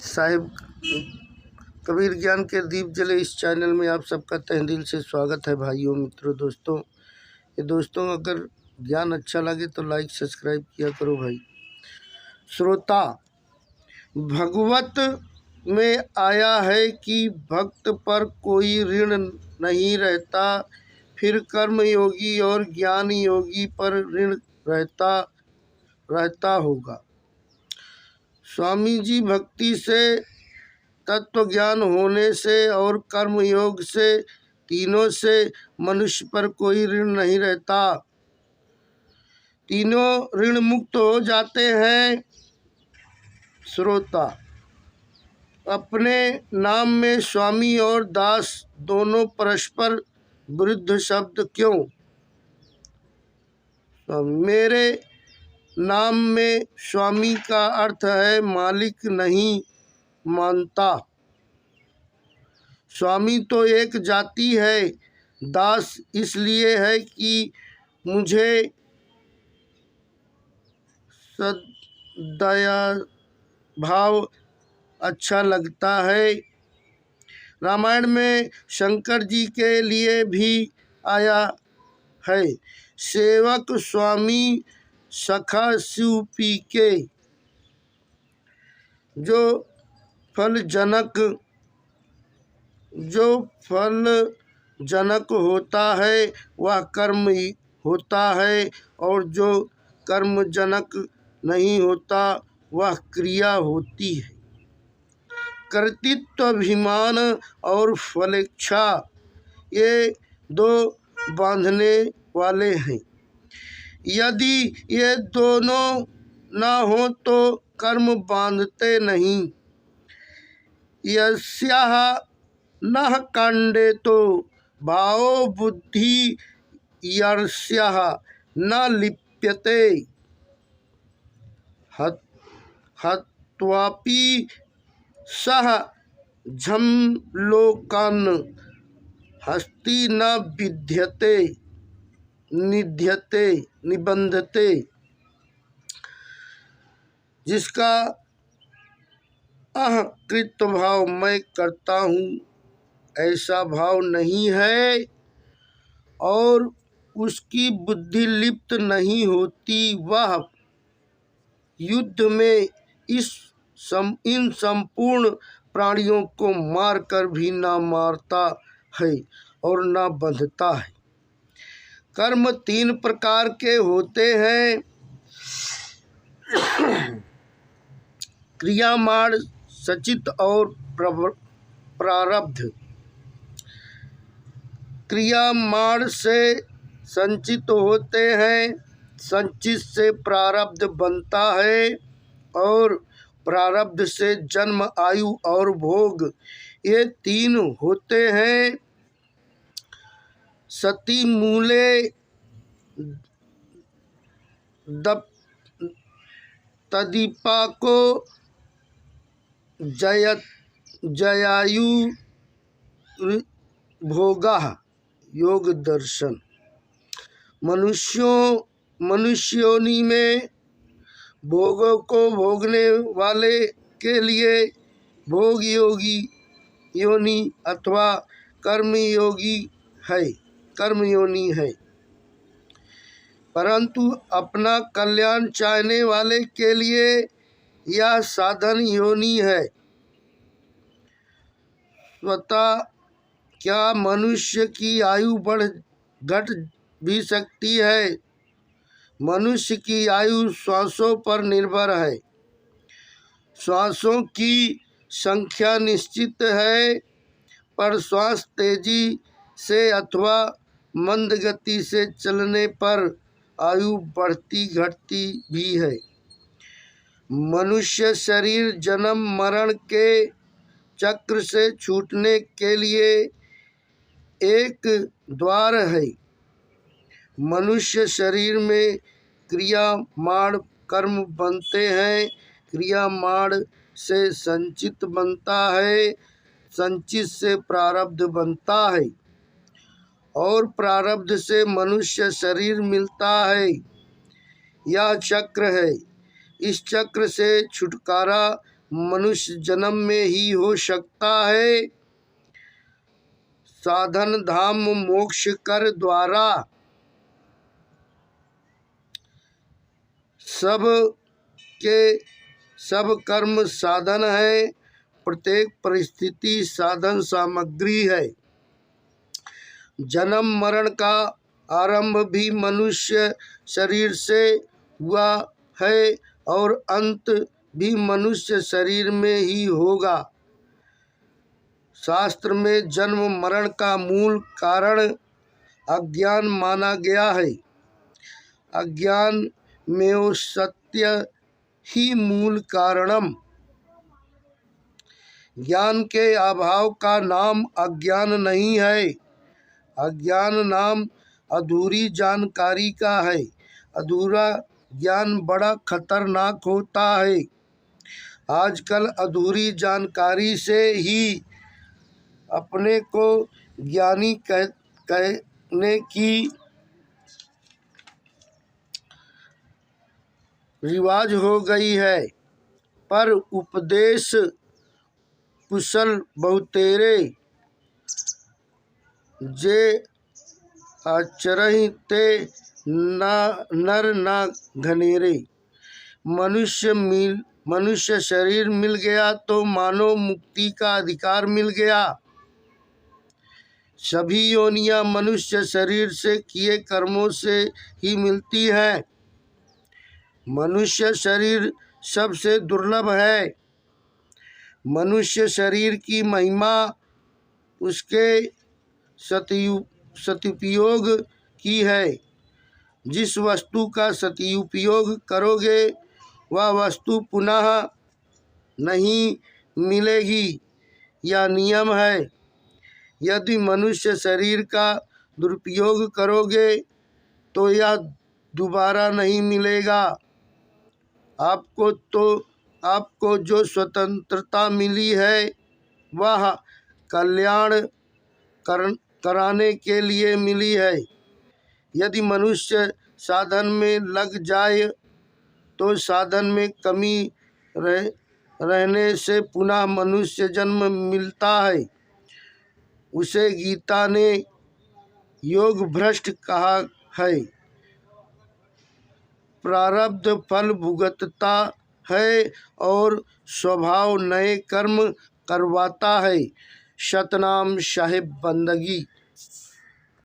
साहिब कबीर ज्ञान के दीप जले इस चैनल में आप सबका तहे दिल से स्वागत है भाइयों मित्रों दोस्तों। दोस्तों अगर ज्ञान अच्छा लगे तो लाइक सब्सक्राइब किया करो भाई। श्रोता, भगवत में आया है कि भक्त पर कोई ऋण नहीं रहता, फिर कर्म योगी और ज्ञान योगी पर ऋण रहता होगा। स्वामी जी भक्ति से, तत्व ज्ञान होने से और कर्म योग से, तीनों से मनुष्य पर कोई ऋण नहीं रहता। तीनों ऋण मुक्त हो जाते हैं। श्रोता, अपने नाम में स्वामी और दास दोनों परस्पर विरुद्ध शब्द क्यों? मेरे नाम में स्वामी का अर्थ है मालिक नहीं मानता। स्वामी तो एक जाति है, दास इसलिए है कि मुझे सदया भाव अच्छा लगता है। रामायण में शंकर जी के लिए भी आया है, सेवक स्वामी सखा शिव पी के। जो फल जनक होता है वह कर्म ही होता है, और जो कर्म जनक नहीं होता वह क्रिया होती है। कर्तृत्व अभिमान और फलेच्छा ये दो बांधने वाले हैं। यदि ये दोनों ना हो तो कर्म बांधते नहीं। यस्याह नः कांडे तो भावो बुद्धि यस्याह न लिप्यते। हत्वापि सह झम्लोकान् हस्ति न विद्यते निबंधते। जिसका अहंकृत भाव मैं करता हूँ ऐसा भाव नहीं है और उसकी बुद्धि लिप्त नहीं होती, वह युद्ध में इन संपूर्ण प्राणियों को मारकर भी ना मारता है और ना बंधता है। कर्म तीन प्रकार के होते हैं, क्रियामाण, सचित और प्रारब्ध। क्रियामाण से संचित होते हैं, संचित से प्रारब्ध बनता है और प्रारब्ध से जन्म, आयु और भोग, ये तीन होते हैं। सती मूले तदीपा को जयायु भोगा योग दर्शन। मनुष्योनि में भोगों को भोगने वाले के लिए भोग योगी योनि अथवा कर्म योनि है, परंतु अपना कल्याण चाहने वाले के लिए यह साधन योनि है। स्वतः क्या मनुष्य की आयु घट भी सकती है? मनुष्य की आयु श्वासों पर निर्भर है। श्वासों की संख्या निश्चित है, पर श्वास तेजी से अथवा मंद गति से चलने पर आयु बढ़ती घटती भी है। मनुष्य शरीर जन्म मरण के चक्र से छूटने के लिए एक द्वार है। मनुष्य शरीर में क्रियामाण कर्म बनते हैं, क्रियामाण से संचित बनता है, संचित से प्रारब्ध बनता है और प्रारब्ध से मनुष्य शरीर मिलता है। यह चक्र है। इस चक्र से छुटकारा मनुष्य जन्म में ही हो सकता है। साधन धाम मोक्ष कर द्वारा, सब के सब कर्म साधन है। प्रत्येक परिस्थिति साधन सामग्री है। जन्म मरण का आरंभ भी मनुष्य शरीर से हुआ है और अंत भी मनुष्य शरीर में ही होगा। शास्त्र में जन्म मरण का मूल कारण अज्ञान माना गया है। अज्ञान में सत्य ही मूल कारणम। ज्ञान के अभाव का नाम अज्ञान नहीं है। अज्ञान नाम अधूरी जानकारी का है। अधूरा ज्ञान बड़ा खतरनाक होता है। आजकल अधूरी जानकारी से ही अपने को ज्ञानी कहने की रिवाज हो गई है, पर उपदेश कुशल बहुतेरे जे आचरहि ते नर ना घनेरे। मनुष्य शरीर मिल गया तो मानव मुक्ति का अधिकार मिल गया। सभी योनियां मनुष्य शरीर से किए कर्मों से ही मिलती हैं। मनुष्य शरीर सबसे दुर्लभ है। मनुष्य शरीर की महिमा उसके सदुपयोग की है। जिस वस्तु का सदुपयोग करोगे वह वस्तु पुनः नहीं मिलेगी, यह नियम है। यदि मनुष्य शरीर का दुरुपयोग करोगे तो यह दोबारा नहीं मिलेगा। आपको जो स्वतंत्रता मिली है वह कल्याण कराने के लिए मिली है। यदि मनुष्य साधन में लग जाए तो साधन में कमी रहने से पुनः मनुष्य जन्म मिलता है। उसे गीता ने योग भ्रष्ट कहा है। प्रारब्ध फल भुगतता है और स्वभाव नए कर्म करवाता है। सतनाम साहिब बंदगी।